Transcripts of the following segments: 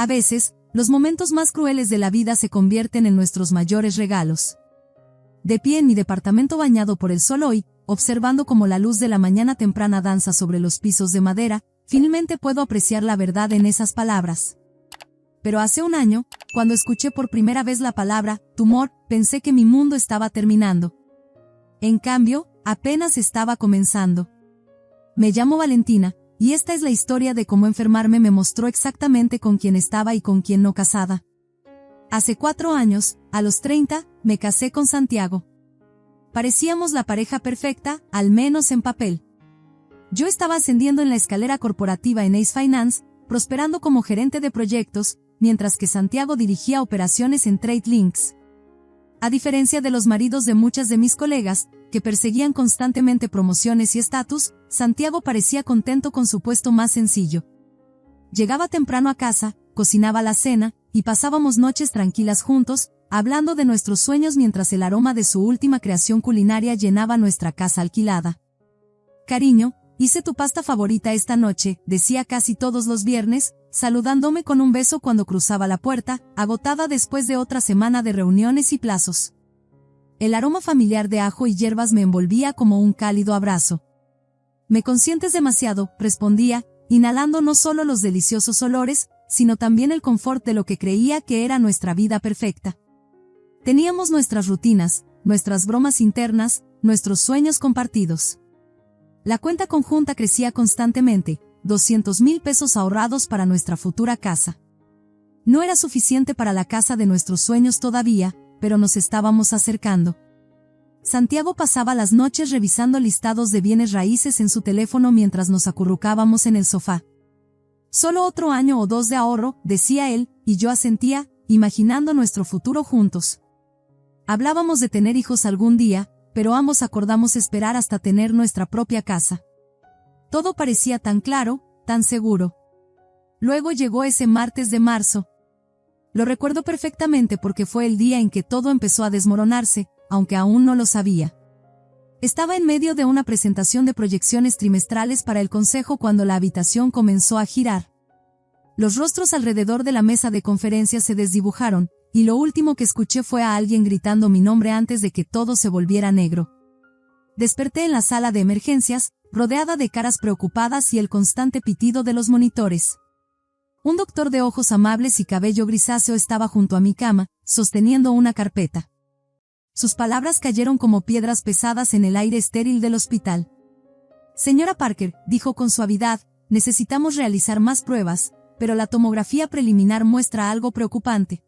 A veces, los momentos más crueles de la vida se convierten en nuestros mayores regalos. De pie en mi departamento bañado por el sol hoy, observando cómo la luz de la mañana temprana danza sobre los pisos de madera, finalmente puedo apreciar la verdad en esas palabras. Pero hace un año, cuando escuché por primera vez la palabra tumor, pensé que mi mundo estaba terminando. En cambio, apenas estaba comenzando. Me llamo Valentina, y esta es la historia de cómo enfermarme me mostró exactamente con quién estaba y con quién no casada. Hace 4 años, a los 30, me casé con Santiago. Parecíamos la pareja perfecta, al menos en papel. Yo estaba ascendiendo en la escalera corporativa en Ace Finance, prosperando como gerente de proyectos, mientras que Santiago dirigía operaciones en TradeLinks. A diferencia de los maridos de muchas de mis colegas, que perseguían constantemente promociones y estatus, Santiago parecía contento con su puesto más sencillo. Llegaba temprano a casa, cocinaba la cena, y pasábamos noches tranquilas juntos, hablando de nuestros sueños mientras el aroma de su última creación culinaria llenaba nuestra casa alquilada. «Cariño, hice tu pasta favorita esta noche», decía casi todos los viernes, saludándome con un beso cuando cruzaba la puerta, agotada después de otra semana de reuniones y plazos. El aroma familiar de ajo y hierbas me envolvía como un cálido abrazo. «Me consientes demasiado», respondía, inhalando no solo los deliciosos olores, sino también el confort de lo que creía que era nuestra vida perfecta. Teníamos nuestras rutinas, nuestras bromas internas, nuestros sueños compartidos. La cuenta conjunta crecía constantemente, 200,000 pesos ahorrados para nuestra futura casa. No era suficiente para la casa de nuestros sueños todavía, pero nos estábamos acercando. Santiago pasaba las noches revisando listados de bienes raíces en su teléfono mientras nos acurrucábamos en el sofá. «Solo otro año o 2 de ahorro», decía él, y yo asentía, imaginando nuestro futuro juntos. Hablábamos de tener hijos algún día, pero ambos acordamos esperar hasta tener nuestra propia casa. Todo parecía tan claro, tan seguro. Luego llegó ese martes de marzo. Lo recuerdo perfectamente porque fue el día en que todo empezó a desmoronarse, aunque aún no lo sabía. Estaba en medio de una presentación de proyecciones trimestrales para el consejo cuando la habitación comenzó a girar. Los rostros alrededor de la mesa de conferencias se desdibujaron, y lo último que escuché fue a alguien gritando mi nombre antes de que todo se volviera negro. Desperté en la sala de emergencias, rodeada de caras preocupadas y el constante pitido de los monitores. Un doctor de ojos amables y cabello grisáceo estaba junto a mi cama, sosteniendo una carpeta. Sus palabras cayeron como piedras pesadas en el aire estéril del hospital. «Señora Parker», dijo con suavidad, «necesitamos realizar más pruebas, pero la tomografía preliminar muestra algo preocupante.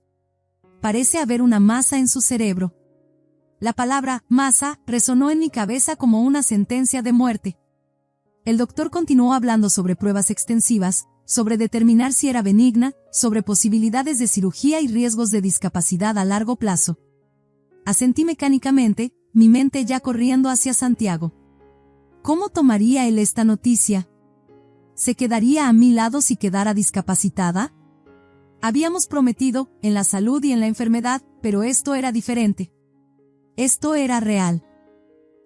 Parece haber una masa en su cerebro». La palabra «masa» resonó en mi cabeza como una sentencia de muerte. El doctor continuó hablando sobre pruebas extensivas, sobre determinar si era benigna, sobre posibilidades de cirugía y riesgos de discapacidad a largo plazo. Asentí mecánicamente, mi mente ya corriendo hacia Santiago. ¿Cómo tomaría él esta noticia? ¿Se quedaría a mi lado si quedara discapacitada? Habíamos prometido, en la salud y en la enfermedad, pero esto era diferente. Esto era real.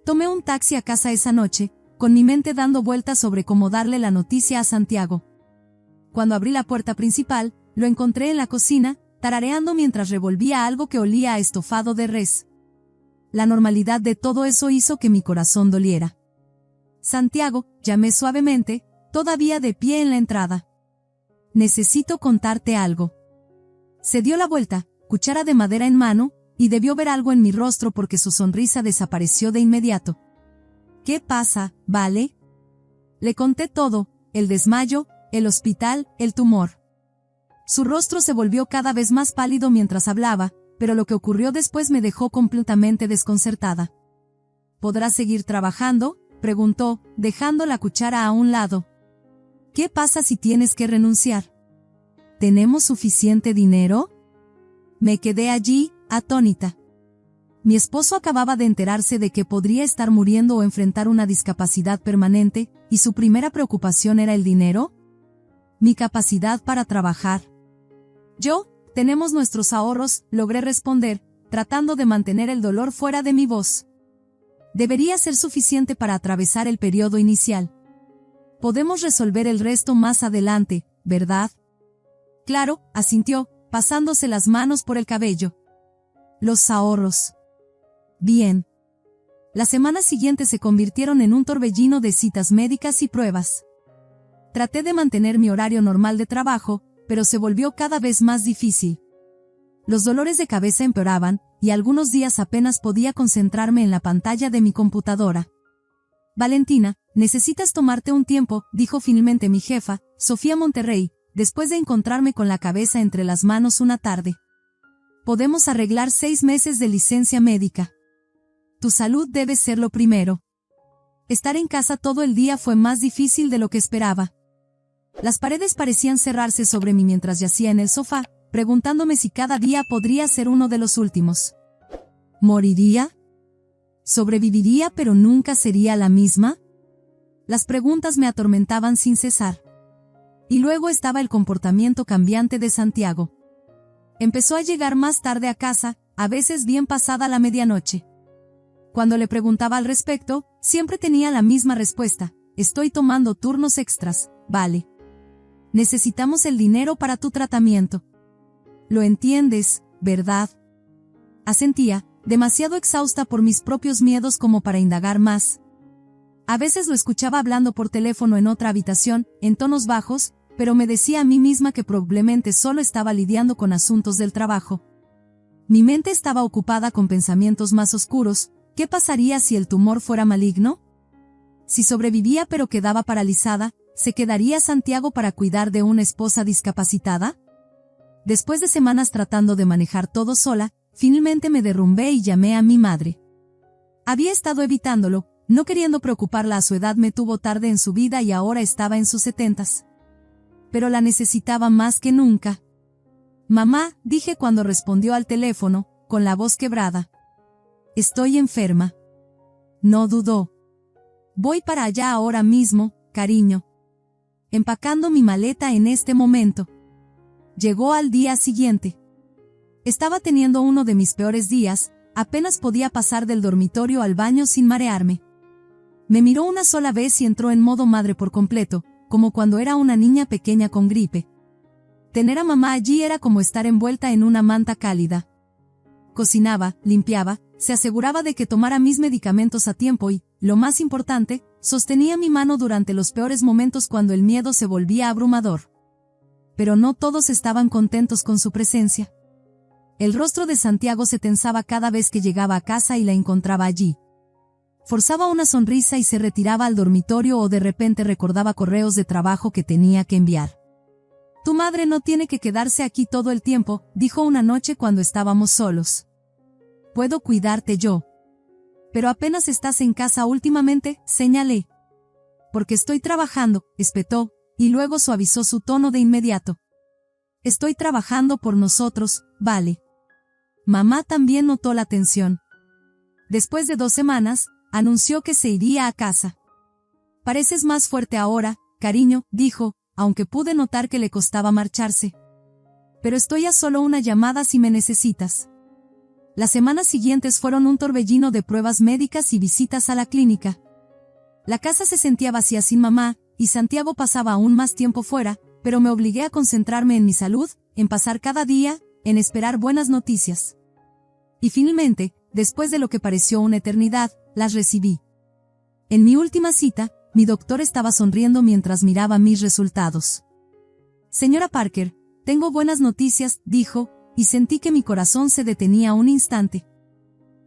Tomé un taxi a casa esa noche, con mi mente dando vueltas sobre cómo darle la noticia a Santiago. Cuando abrí la puerta principal, lo encontré en la cocina, tarareando mientras revolvía algo que olía a estofado de res. La normalidad de todo eso hizo que mi corazón doliera. «Santiago», llamé suavemente, todavía de pie en la entrada. «Necesito contarte algo». Se dio la vuelta, cuchara de madera en mano, y debió ver algo en mi rostro porque su sonrisa desapareció de inmediato. «¿Qué pasa, Vale?» Le conté todo, el desmayo, el hospital, el tumor. Su rostro se volvió cada vez más pálido mientras hablaba, pero lo que ocurrió después me dejó completamente desconcertada. «¿Podrás seguir trabajando?», preguntó, dejando la cuchara a un lado. «¿Qué pasa si tienes que renunciar? ¿Tenemos suficiente dinero?». Me quedé allí, atónita. Mi esposo acababa de enterarse de que podría estar muriendo o enfrentar una discapacidad permanente, y su primera preocupación era el dinero. Mi capacidad para trabajar. «Yo, tenemos nuestros ahorros», logré responder, tratando de mantener el dolor fuera de mi voz. «Debería ser suficiente para atravesar el periodo inicial. Podemos resolver el resto más adelante, ¿verdad?». Claro, asintió, pasándose las manos por el cabello. Los ahorros. Bien. Las semanas siguientes se convirtieron en un torbellino de citas médicas y pruebas. Traté de mantener mi horario normal de trabajo, pero se volvió cada vez más difícil. Los dolores de cabeza empeoraban, y algunos días apenas podía concentrarme en la pantalla de mi computadora. Valentina, necesitas tomarte un tiempo, dijo finalmente mi jefa, Sofía Monterrey, después de encontrarme con la cabeza entre las manos una tarde. Podemos arreglar 6 meses de licencia médica. Tu salud debe ser lo primero. Estar en casa todo el día fue más difícil de lo que esperaba. Las paredes parecían cerrarse sobre mí mientras yacía en el sofá, preguntándome si cada día podría ser uno de los últimos. ¿Moriría? ¿Sobreviviría pero nunca sería la misma? Las preguntas me atormentaban sin cesar. Y luego estaba el comportamiento cambiante de Santiago. Empezó a llegar más tarde a casa, a veces bien pasada la medianoche. Cuando le preguntaba al respecto, siempre tenía la misma respuesta: estoy tomando turnos extras, vale. Necesitamos el dinero para tu tratamiento. Lo entiendes, ¿verdad? Asentía, demasiado exhausta por mis propios miedos como para indagar más. A veces lo escuchaba hablando por teléfono en otra habitación, en tonos bajos, pero me decía a mí misma que probablemente solo estaba lidiando con asuntos del trabajo. Mi mente estaba ocupada con pensamientos más oscuros. ¿Qué pasaría si el tumor fuera maligno? Si sobrevivía pero quedaba paralizada, ¿se quedaría Santiago para cuidar de una esposa discapacitada? Después de semanas tratando de manejar todo sola, finalmente me derrumbé y llamé a mi madre. Había estado evitándolo, no queriendo preocuparla. A su edad me tuvo tarde en su vida y ahora estaba en sus 70s. Pero la necesitaba más que nunca. Mamá, dije cuando respondió al teléfono, con la voz quebrada. Estoy enferma. No dudó. Voy para allá ahora mismo, cariño. Empacando mi maleta en este momento. Llegó al día siguiente. Estaba teniendo uno de mis peores días, apenas podía pasar del dormitorio al baño sin marearme. Me miró una sola vez y entró en modo madre por completo, como cuando era una niña pequeña con gripe. Tener a mamá allí era como estar envuelta en una manta cálida. Cocinaba, limpiaba, se aseguraba de que tomara mis medicamentos a tiempo y, lo más importante, sostenía mi mano durante los peores momentos cuando el miedo se volvía abrumador. Pero no todos estaban contentos con su presencia. El rostro de Santiago se tensaba cada vez que llegaba a casa y la encontraba allí. Forzaba una sonrisa y se retiraba al dormitorio o de repente recordaba correos de trabajo que tenía que enviar. Tu madre no tiene que quedarse aquí todo el tiempo, dijo una noche cuando estábamos solos. Puedo cuidarte yo. Pero apenas estás en casa últimamente, señalé. Porque estoy trabajando, espetó, y luego suavizó su tono de inmediato. Estoy trabajando por nosotros, vale. Mamá también notó la tensión. Después de 2 semanas, anunció que se iría a casa. Pareces más fuerte ahora, cariño, dijo, aunque pude notar que le costaba marcharse. Pero estoy a solo una llamada si me necesitas. Las semanas siguientes fueron un torbellino de pruebas médicas y visitas a la clínica. La casa se sentía vacía sin mamá, y Santiago pasaba aún más tiempo fuera, pero me obligué a concentrarme en mi salud, en pasar cada día, en esperar buenas noticias. Y finalmente, después de lo que pareció una eternidad, las recibí. En mi última cita, mi doctor estaba sonriendo mientras miraba mis resultados. Señora Parker, tengo buenas noticias, dijo, y sentí que mi corazón se detenía un instante.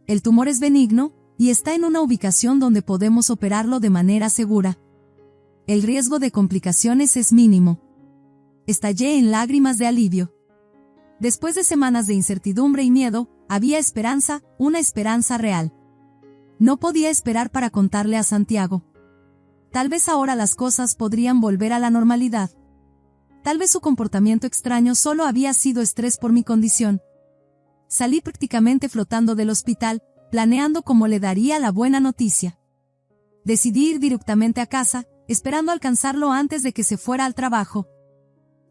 El tumor es benigno, y está en una ubicación donde podemos operarlo de manera segura. El riesgo de complicaciones es mínimo. Estallé en lágrimas de alivio. Después de semanas de incertidumbre y miedo, había esperanza, una esperanza real. No podía esperar para contarle a Santiago. Tal vez ahora las cosas podrían volver a la normalidad. Tal vez su comportamiento extraño solo había sido estrés por mi condición. Salí prácticamente flotando del hospital, planeando cómo le daría la buena noticia. Decidí ir directamente a casa, esperando alcanzarlo antes de que se fuera al trabajo.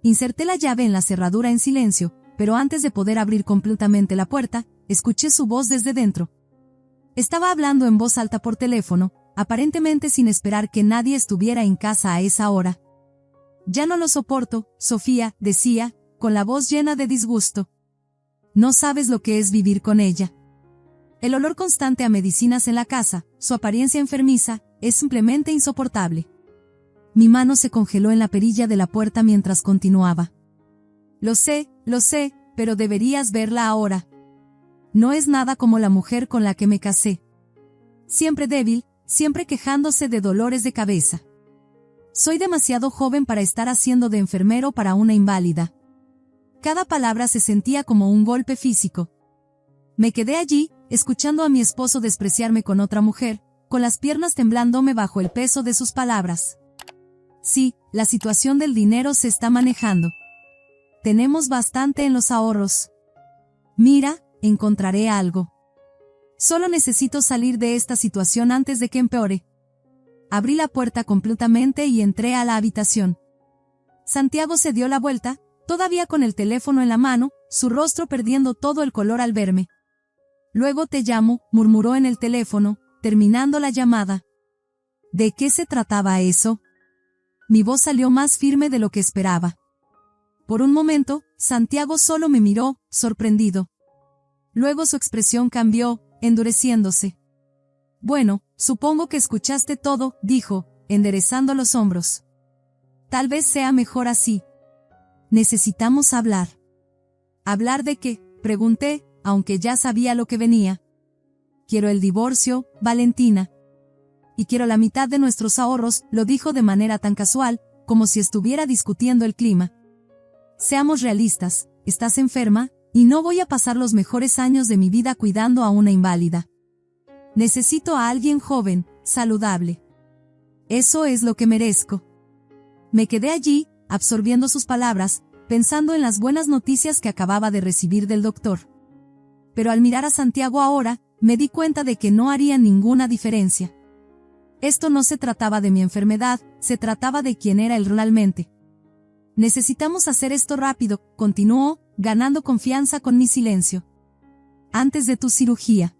Inserté la llave en la cerradura en silencio, pero antes de poder abrir completamente la puerta, escuché su voz desde dentro. Estaba hablando en voz alta por teléfono, aparentemente sin esperar que nadie estuviera en casa a esa hora. Ya no lo soporto, Sofía, decía, con la voz llena de disgusto. No sabes lo que es vivir con ella. El olor constante a medicinas en la casa, su apariencia enfermiza, es simplemente insoportable. Mi mano se congeló en la perilla de la puerta mientras continuaba. Lo sé, pero deberías verla ahora. No es nada como la mujer con la que me casé. Siempre débil, siempre quejándose de dolores de cabeza. Soy demasiado joven para estar haciendo de enfermero para una inválida. Cada palabra se sentía como un golpe físico. Me quedé allí, escuchando a mi esposo despreciarme con otra mujer, con las piernas temblándome bajo el peso de sus palabras. Sí, la situación del dinero se está manejando. Tenemos bastante en los ahorros. Mira, encontraré algo. Solo necesito salir de esta situación antes de que empeore. Abrí la puerta completamente y entré a la habitación. Santiago se dio la vuelta, todavía con el teléfono en la mano, su rostro perdiendo todo el color al verme. Luego te llamo, murmuró en el teléfono, terminando la llamada. ¿De qué se trataba eso? Mi voz salió más firme de lo que esperaba. Por un momento, Santiago solo me miró, sorprendido. Luego su expresión cambió, endureciéndose. Bueno, supongo que escuchaste todo, dijo, enderezando los hombros. Tal vez sea mejor así. Necesitamos hablar. ¿Hablar de qué?, pregunté, aunque ya sabía lo que venía. Quiero el divorcio, Valentina. Y quiero la mitad de nuestros ahorros, lo dijo de manera tan casual, como si estuviera discutiendo el clima. Seamos realistas, estás enferma, y no voy a pasar los mejores años de mi vida cuidando a una inválida. Necesito a alguien joven, saludable. Eso es lo que merezco. Me quedé allí, absorbiendo sus palabras, pensando en las buenas noticias que acababa de recibir del doctor. Pero al mirar a Santiago ahora, me di cuenta de que no haría ninguna diferencia. Esto no se trataba de mi enfermedad, se trataba de quién era él realmente. Necesitamos hacer esto rápido, continuó, ganando confianza con mi silencio. Antes de tu cirugía.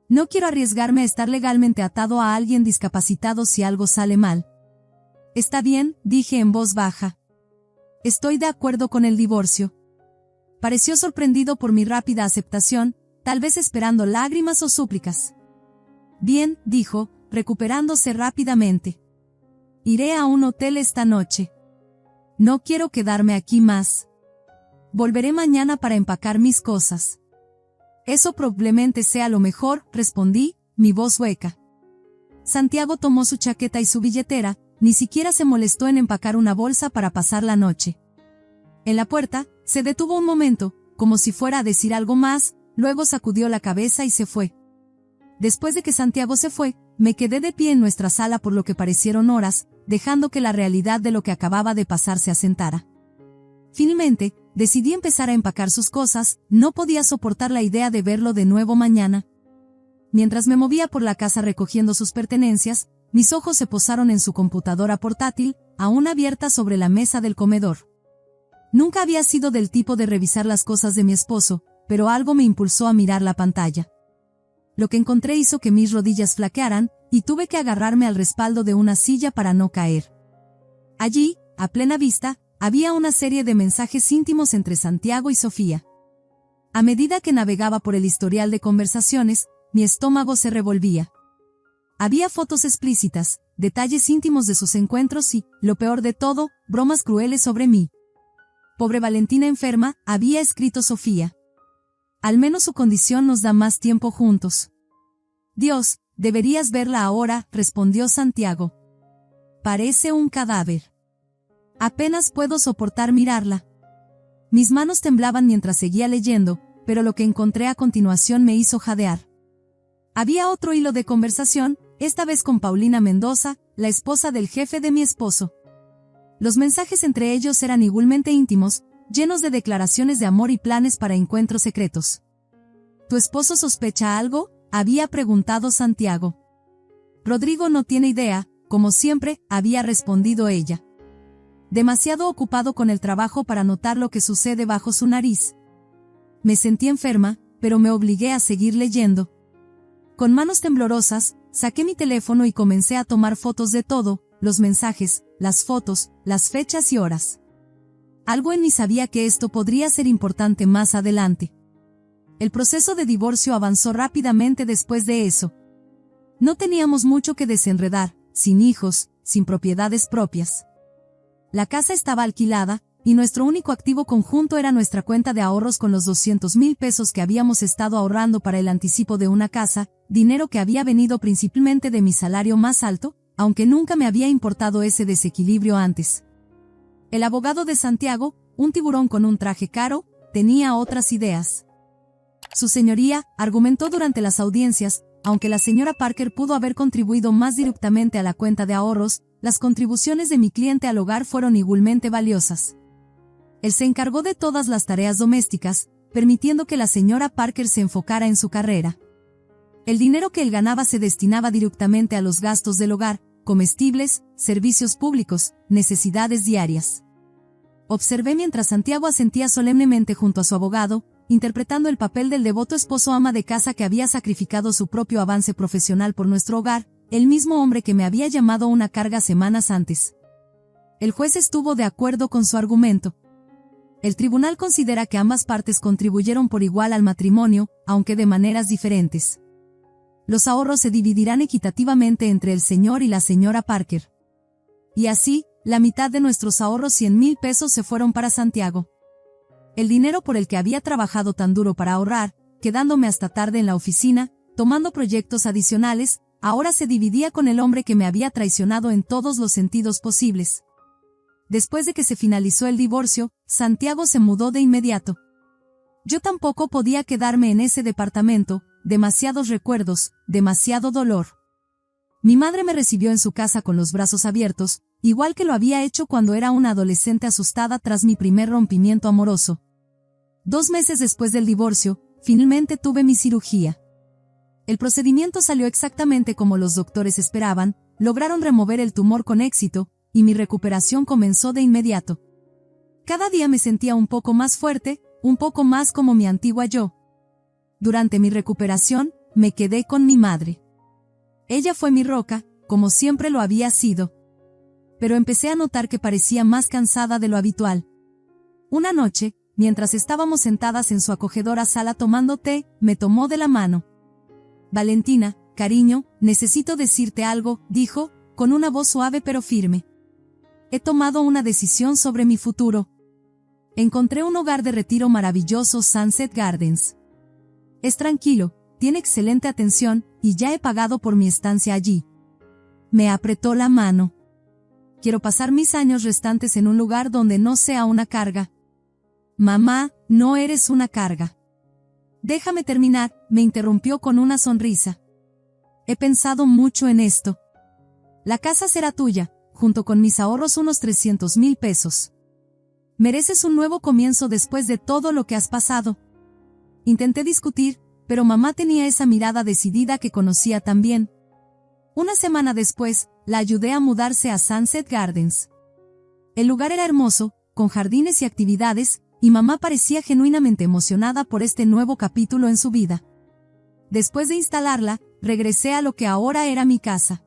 No quiero arriesgarme a estar legalmente atado a alguien discapacitado si algo sale mal. Está bien, dije en voz baja. Estoy de acuerdo con el divorcio. Pareció sorprendido por mi rápida aceptación, tal vez esperando lágrimas o súplicas. Bien, dijo, recuperándose rápidamente. Iré a un hotel esta noche. No quiero quedarme aquí más. Volveré mañana para empacar mis cosas. Eso probablemente sea lo mejor, respondí, mi voz hueca. Santiago tomó su chaqueta y su billetera, ni siquiera se molestó en empacar una bolsa para pasar la noche. En la puerta, se detuvo un momento, como si fuera a decir algo más, luego sacudió la cabeza y se fue. Después de que Santiago se fue, me quedé de pie en nuestra sala por lo que parecieron horas, dejando que la realidad de lo que acababa de pasar se asentara. Finalmente, decidí empezar a empacar sus cosas, no podía soportar la idea de verlo de nuevo mañana. Mientras me movía por la casa recogiendo sus pertenencias, mis ojos se posaron en su computadora portátil, aún abierta sobre la mesa del comedor. Nunca había sido del tipo de revisar las cosas de mi esposo, pero algo me impulsó a mirar la pantalla. Lo que encontré hizo que mis rodillas flaquearan, y tuve que agarrarme al respaldo de una silla para no caer. Allí, a plena vista, había una serie de mensajes íntimos entre Santiago y Sofía. A medida que navegaba por el historial de conversaciones, mi estómago se revolvía. Había fotos explícitas, detalles íntimos de sus encuentros y, lo peor de todo, bromas crueles sobre mí. Pobre Valentina enferma, había escrito Sofía. Al menos su condición nos da más tiempo juntos. Dios, deberías verla ahora, respondió Santiago. Parece un cadáver. Apenas puedo soportar mirarla. Mis manos temblaban mientras seguía leyendo, pero lo que encontré a continuación me hizo jadear. Había otro hilo de conversación, esta vez con Paulina Mendoza, la esposa del jefe de mi esposo. Los mensajes entre ellos eran igualmente íntimos, llenos de declaraciones de amor y planes para encuentros secretos. ¿Tu esposo sospecha algo?, había preguntado Santiago. Rodrigo no tiene idea, como siempre, había respondido ella. Demasiado ocupado con el trabajo para notar lo que sucede bajo su nariz. Me sentí enferma, pero me obligué a seguir leyendo. Con manos temblorosas, saqué mi teléfono y comencé a tomar fotos de todo, los mensajes, las fotos, las fechas y horas. Algo en mí sabía que esto podría ser importante más adelante. El proceso de divorcio avanzó rápidamente después de eso. No teníamos mucho que desenredar, sin hijos, sin propiedades propias. La casa estaba alquilada, y nuestro único activo conjunto era nuestra cuenta de ahorros con los 200,000 pesos que habíamos estado ahorrando para el anticipo de una casa, dinero que había venido principalmente de mi salario más alto, aunque nunca me había importado ese desequilibrio antes. El abogado de Santiago, un tiburón con un traje caro, tenía otras ideas. Su señoría, argumentó durante las audiencias, aunque la señora Parker pudo haber contribuido más directamente a la cuenta de ahorros, las contribuciones de mi cliente al hogar fueron igualmente valiosas. Él se encargó de todas las tareas domésticas, permitiendo que la señora Parker se enfocara en su carrera. El dinero que él ganaba se destinaba directamente a los gastos del hogar, comestibles, servicios públicos, necesidades diarias. Observé mientras Santiago asentía solemnemente junto a su abogado, interpretando el papel del devoto esposo ama de casa que había sacrificado su propio avance profesional por nuestro hogar, el mismo hombre que me había llamado una carga semanas antes. El juez estuvo de acuerdo con su argumento. El tribunal considera que ambas partes contribuyeron por igual al matrimonio, aunque de maneras diferentes. Los ahorros se dividirán equitativamente entre el señor y la señora Parker. Y así, la mitad de nuestros ahorros, 100,000 pesos, se fueron para Santiago. El dinero por el que había trabajado tan duro para ahorrar, quedándome hasta tarde en la oficina, tomando proyectos adicionales, ahora se dividía con el hombre que me había traicionado en todos los sentidos posibles. Después de que se finalizó el divorcio, Santiago se mudó de inmediato. Yo tampoco podía quedarme en ese departamento, demasiados recuerdos, demasiado dolor. Mi madre me recibió en su casa con los brazos abiertos, igual que lo había hecho cuando era una adolescente asustada tras mi primer rompimiento amoroso. 2 meses después del divorcio, finalmente tuve mi cirugía. El procedimiento salió exactamente como los doctores esperaban, lograron remover el tumor con éxito, y mi recuperación comenzó de inmediato. Cada día me sentía un poco más fuerte, un poco más como mi antigua yo. Durante mi recuperación, me quedé con mi madre. Ella fue mi roca, como siempre lo había sido. Pero empecé a notar que parecía más cansada de lo habitual. Una noche, mientras estábamos sentadas en su acogedora sala tomando té, me tomó de la mano. Valentina, cariño, necesito decirte algo, dijo, con una voz suave pero firme. He tomado una decisión sobre mi futuro. Encontré un hogar de retiro maravilloso, Sunset Gardens. Es tranquilo, tiene excelente atención, y ya he pagado por mi estancia allí. Me apretó la mano. Quiero pasar mis años restantes en un lugar donde no sea una carga. Mamá, no eres una carga. Déjame terminar, me interrumpió con una sonrisa. He pensado mucho en esto. La casa será tuya, junto con mis ahorros, unos 300,000 pesos. Mereces un nuevo comienzo después de todo lo que has pasado. Intenté discutir, pero mamá tenía esa mirada decidida que conocía tan bien. Una semana después, la ayudé a mudarse a Sunset Gardens. El lugar era hermoso, con jardines y actividades, y mamá parecía genuinamente emocionada por este nuevo capítulo en su vida. Después de instalarla, regresé a lo que ahora era mi casa.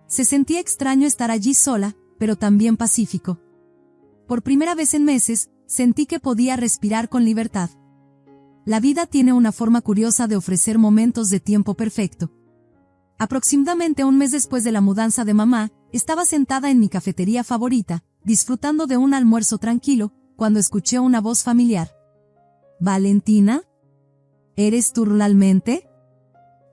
Se sentía extraño estar allí sola, pero también pacífico. Por primera vez en meses, sentí que podía respirar con libertad. La vida tiene una forma curiosa de ofrecer momentos de tiempo perfecto. Aproximadamente un mes después de la mudanza de mamá, estaba sentada en mi cafetería favorita, disfrutando de un almuerzo tranquilo, cuando escuché una voz familiar. ¿Valentina? ¿Eres tú realmente?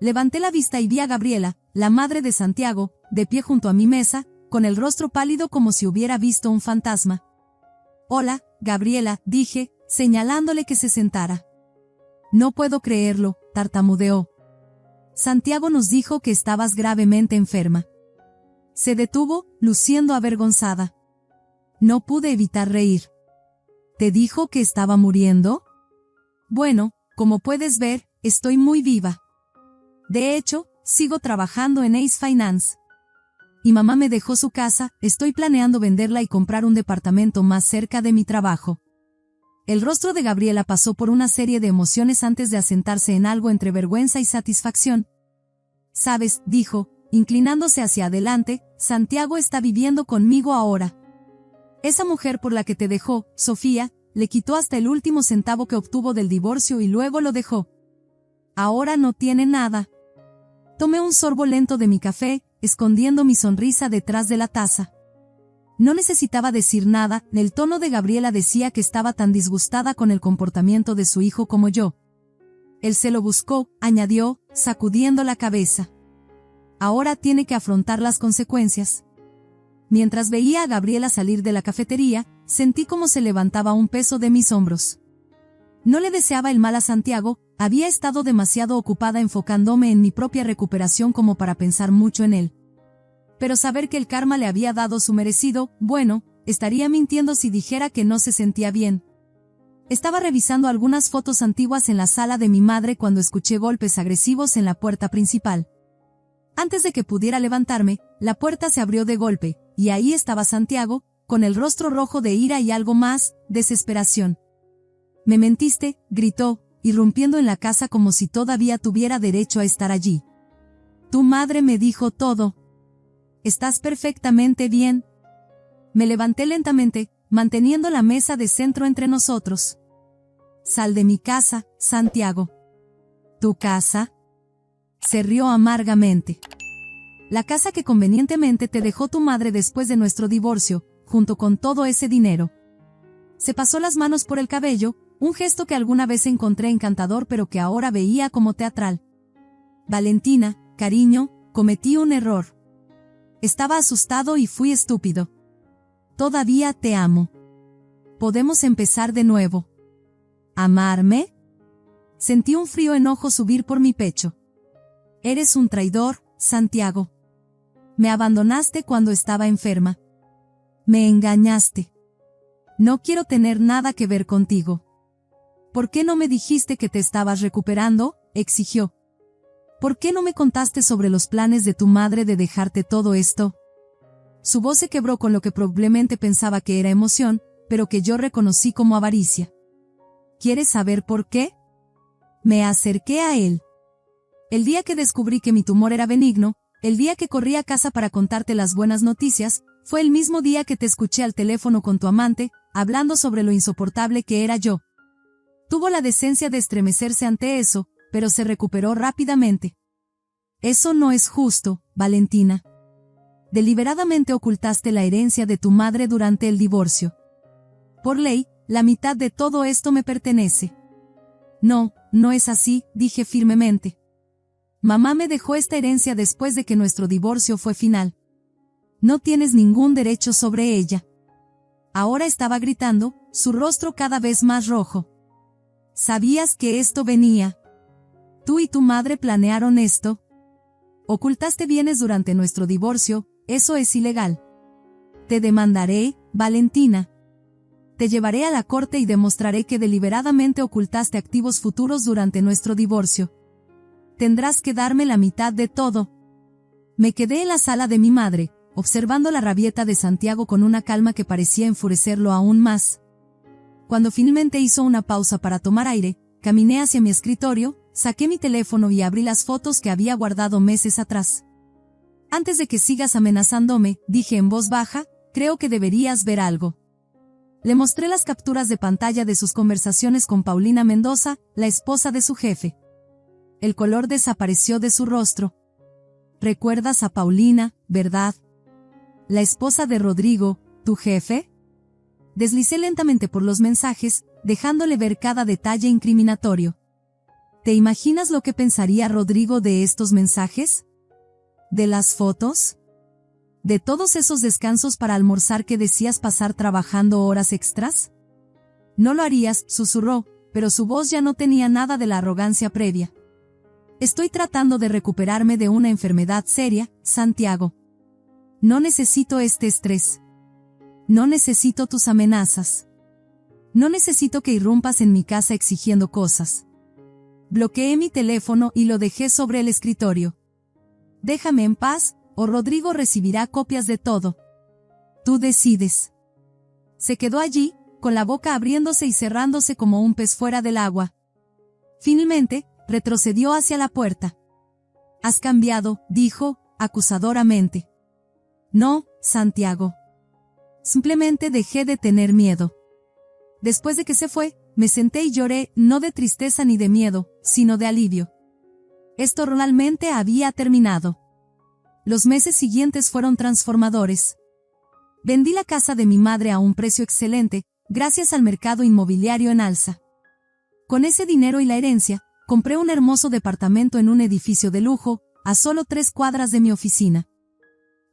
Levanté la vista y vi a Gabriela, la madre de Santiago, de pie junto a mi mesa, con el rostro pálido como si hubiera visto un fantasma. Hola, Gabriela, dije, señalándole que se sentara. No puedo creerlo, tartamudeó. Santiago nos dijo que estabas gravemente enferma. Se detuvo, luciendo avergonzada. No pude evitar reír. ¿Te dijo que estaba muriendo? Bueno, como puedes ver, estoy muy viva. De hecho, sigo trabajando en Ace Finance. Y mamá me dejó su casa, estoy planeando venderla y comprar un departamento más cerca de mi trabajo. El rostro de Gabriela pasó por una serie de emociones antes de asentarse en algo entre vergüenza y satisfacción. Sabes, dijo, inclinándose hacia adelante, Santiago está viviendo conmigo ahora. Esa mujer por la que te dejó, Sofía, le quitó hasta el último centavo que obtuvo del divorcio y luego lo dejó. Ahora no tiene nada. Tomé un sorbo lento de mi café, escondiendo mi sonrisa detrás de la taza. No necesitaba decir nada, el tono de Gabriela decía que estaba tan disgustada con el comportamiento de su hijo como yo. Él se lo buscó, añadió, sacudiendo la cabeza. Ahora tiene que afrontar las consecuencias. Mientras veía a Gabriela salir de la cafetería, sentí cómo se levantaba un peso de mis hombros. No le deseaba el mal a Santiago, había estado demasiado ocupada enfocándome en mi propia recuperación como para pensar mucho en él. Pero saber que el karma le había dado su merecido, bueno, estaría mintiendo si dijera que no se sentía bien. Estaba revisando algunas fotos antiguas en la sala de mi madre cuando escuché golpes agresivos en la puerta principal. Antes de que pudiera levantarme, la puerta se abrió de golpe, y ahí estaba Santiago, con el rostro rojo de ira y algo más, desesperación. «Me mentiste», gritó, irrumpiendo en la casa como si todavía tuviera derecho a estar allí. «Tu madre me dijo todo. Estás perfectamente bien». Me levanté lentamente, manteniendo la mesa de centro entre nosotros. «Sal de mi casa, Santiago». «¿Tu casa?». Se rió amargamente. «La casa que convenientemente te dejó tu madre después de nuestro divorcio, junto con todo ese dinero». Se pasó las manos por el cabello, un gesto que alguna vez encontré encantador pero que ahora veía como teatral. «Valentina, cariño, cometí un error. Estaba asustado y fui estúpido. Todavía te amo. Podemos empezar de nuevo». «¿Amarme?». Sentí un frío enojo subir por mi pecho. «Eres un traidor, Santiago. Me abandonaste cuando estaba enferma. Me engañaste. No quiero tener nada que ver contigo». «¿Por qué no me dijiste que te estabas recuperando?», exigió. «¿Por qué no me contaste sobre los planes de tu madre de dejarte todo esto?». Su voz se quebró con lo que probablemente pensaba que era emoción, pero que yo reconocí como avaricia. «¿Quieres saber por qué?». Me acerqué a él. «El día que descubrí que mi tumor era benigno, el día que corrí a casa para contarte las buenas noticias, fue el mismo día que te escuché al teléfono con tu amante, hablando sobre lo insoportable que era yo». Tuvo la decencia de estremecerse ante eso, pero se recuperó rápidamente. «Eso no es justo, Valentina. Deliberadamente ocultaste la herencia de tu madre durante el divorcio. Por ley, la mitad de todo esto me pertenece». «No, no es así», dije firmemente. «Mamá me dejó esta herencia después de que nuestro divorcio fue final. No tienes ningún derecho sobre ella». Ahora estaba gritando, su rostro cada vez más rojo. «¿Sabías que esto venía? Tú y tu madre planearon esto. Ocultaste bienes durante nuestro divorcio, eso es ilegal. Te demandaré, Valentina. Te llevaré a la corte y demostraré que deliberadamente ocultaste activos futuros durante nuestro divorcio. Tendrás que darme la mitad de todo». Me quedé en la sala de mi madre, observando la rabieta de Santiago con una calma que parecía enfurecerlo aún más. Cuando finalmente hizo una pausa para tomar aire, caminé hacia mi escritorio, saqué mi teléfono y abrí las fotos que había guardado meses atrás. «Antes de que sigas amenazándome», dije en voz baja, «creo que deberías ver algo». Le mostré las capturas de pantalla de sus conversaciones con Paulina Mendoza, la esposa de su jefe. El color desapareció de su rostro. «¿Recuerdas a Paulina, verdad? La esposa de Rodrigo, tu jefe?». Deslicé lentamente por los mensajes, dejándole ver cada detalle incriminatorio. ¿Te imaginas lo que pensaría Rodrigo de estos mensajes? ¿De las fotos? ¿De todos esos descansos para almorzar que decías pasar trabajando horas extras? «No lo harías», susurró, pero su voz ya no tenía nada de la arrogancia previa. «Estoy tratando de recuperarme de una enfermedad seria, Santiago. No necesito este estrés. No necesito tus amenazas. No necesito que irrumpas en mi casa exigiendo cosas». Bloqueé mi teléfono y lo dejé sobre el escritorio. «Déjame en paz, o Rodrigo recibirá copias de todo. Tú decides». Se quedó allí, con la boca abriéndose y cerrándose como un pez fuera del agua. Finalmente, retrocedió hacia la puerta. «Has cambiado», dijo, acusadoramente. «No, Santiago. Simplemente dejé de tener miedo. Después de que se fue, me senté y lloré, no de tristeza ni de miedo, sino de alivio. Esto realmente había terminado. Los meses siguientes fueron transformadores. Vendí la casa de mi madre a un precio excelente, gracias al mercado inmobiliario en alza. Con ese dinero y la herencia, compré un hermoso departamento en un edificio de lujo, a solo 3 cuadras de mi oficina.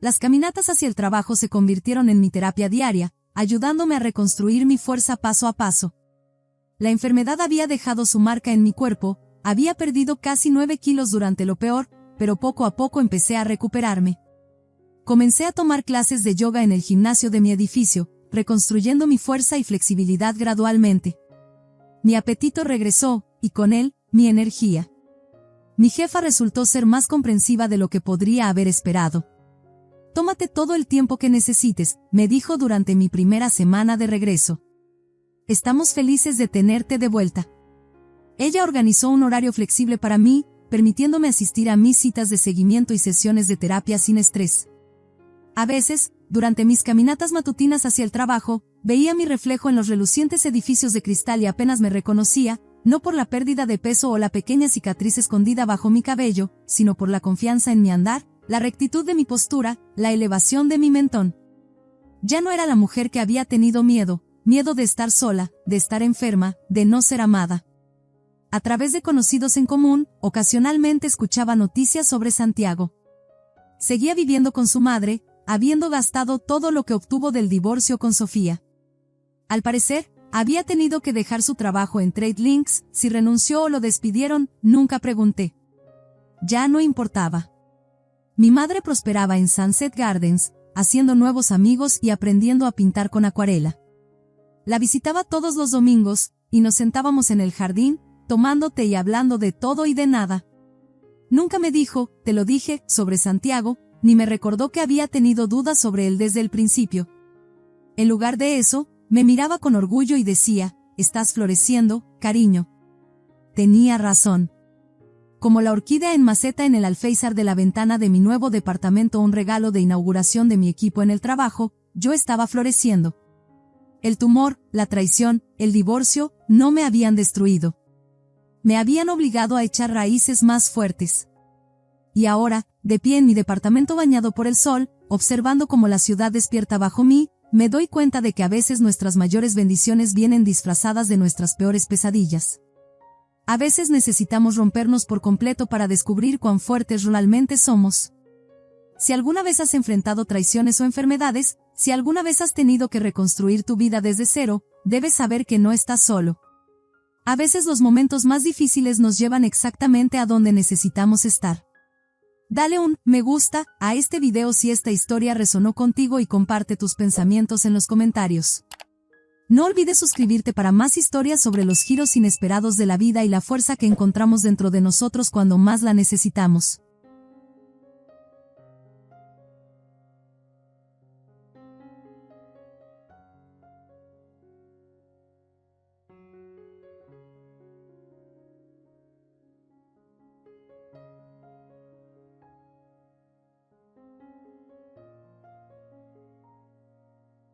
Las caminatas hacia el trabajo se convirtieron en mi terapia diaria, ayudándome a reconstruir mi fuerza paso a paso. La enfermedad había dejado su marca en mi cuerpo, había perdido casi 9 kilos durante lo peor, pero poco a poco empecé a recuperarme. Comencé a tomar clases de yoga en el gimnasio de mi edificio, reconstruyendo mi fuerza y flexibilidad gradualmente. Mi apetito regresó, y con él, mi energía. Mi jefa resultó ser más comprensiva de lo que podría haber esperado. Tómate todo el tiempo que necesites, me dijo durante mi primera semana de regreso. Estamos felices de tenerte de vuelta. Ella organizó un horario flexible para mí, permitiéndome asistir a mis citas de seguimiento y sesiones de terapia sin estrés. A veces, durante mis caminatas matutinas hacia el trabajo, veía mi reflejo en los relucientes edificios de cristal y apenas me reconocía, no por la pérdida de peso o la pequeña cicatriz escondida bajo mi cabello, sino por la confianza en mi andar, la rectitud de mi postura, la elevación de mi mentón. Ya no era la mujer que había tenido miedo de estar sola, de estar enferma, de no ser amada. A través de conocidos en común, ocasionalmente escuchaba noticias sobre Santiago. Seguía viviendo con su madre, habiendo gastado todo lo que obtuvo del divorcio con Sofía. Al parecer, había tenido que dejar su trabajo en Trade Links, si renunció o lo despidieron, nunca pregunté. Ya no importaba. Mi madre prosperaba en Sunset Gardens, haciendo nuevos amigos y aprendiendo a pintar con acuarela. La visitaba todos los domingos, y nos sentábamos en el jardín, tomando té y hablando de todo y de nada. Nunca me dijo, te lo dije, sobre Santiago, ni me recordó que había tenido dudas sobre él desde el principio. En lugar de eso, me miraba con orgullo y decía, estás floreciendo, cariño. Tenía razón. Como la orquídea en maceta en el alféizar de la ventana de mi nuevo departamento, un regalo de inauguración de mi equipo en el trabajo, yo estaba floreciendo. El tumor, la traición, el divorcio, no me habían destruido. Me habían obligado a echar raíces más fuertes. Y ahora, de pie en mi departamento bañado por el sol, observando cómo la ciudad despierta bajo mí, me doy cuenta de que a veces nuestras mayores bendiciones vienen disfrazadas de nuestras peores pesadillas. A veces necesitamos rompernos por completo para descubrir cuán fuertes realmente somos. Si alguna vez has enfrentado traiciones o enfermedades, si alguna vez has tenido que reconstruir tu vida desde cero, debes saber que no estás solo. A veces los momentos más difíciles nos llevan exactamente a donde necesitamos estar. Dale un me gusta a este video si esta historia resonó contigo y comparte tus pensamientos en los comentarios. No olvides suscribirte para más historias sobre los giros inesperados de la vida y la fuerza que encontramos dentro de nosotros cuando más la necesitamos.